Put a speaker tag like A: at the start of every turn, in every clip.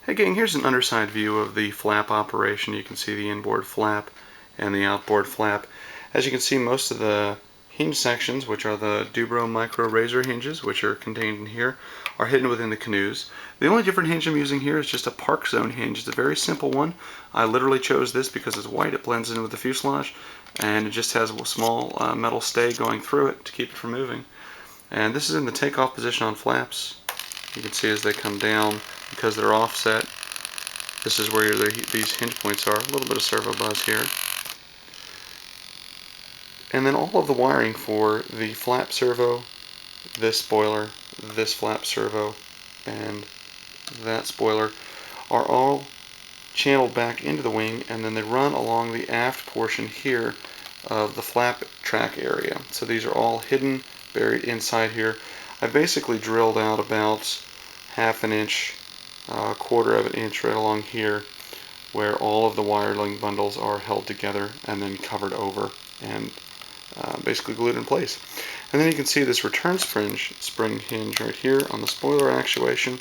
A: Hey gang, here's an underside view of the flap operation. You can see the inboard flap and the outboard flap. As you can see, most of the hinge sections, which are the Dubro micro razor hinges, which are contained in here, are hidden within the canoes. The only different hinge I'm using here is just a park zone hinge. It's a very simple one. I literally chose this because it's white, it blends in with the fuselage, and it just has a small metal stay going through it to keep it from moving. And this is in the takeoff position on flaps. You can see as they come down, because they're offset, this is where these hinge points are. A little bit of servo buzz here. And then all of the wiring for the flap servo, this spoiler, this flap servo, and that spoiler are all channeled back into the wing, and then they run along the aft portion here of the flap track area. So these are all hidden, buried inside here. I basically drilled out about half an inch, quarter of an inch right along here, where all of the wiring bundles are held together and then covered over and basically glued in place. And then you can see this return spring hinge right here on the spoiler actuation.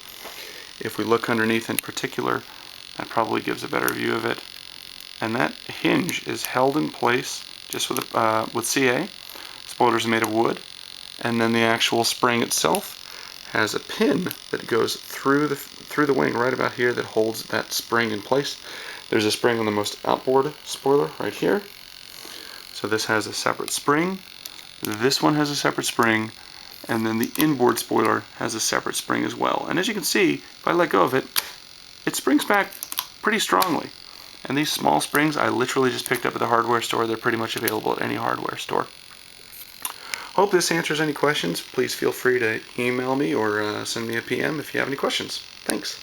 A: If we look underneath in particular, that probably gives a better view of it. And that hinge is held in place just with CA. Spoilers are made of wood, and then the actual spring itself has a pin that goes through the wing right about here that holds that spring in place. There's a spring on the most outboard spoiler right here. So this has a separate spring. This one has a separate spring, and then the inboard spoiler has a separate spring as well. And as you can see, if I let go of it, it springs back pretty strongly. And these small springs I literally just picked up at the hardware store. They're pretty much available at any hardware store. Hope this answers any questions. Please feel free to email me or send me a PM if you have any questions. Thanks.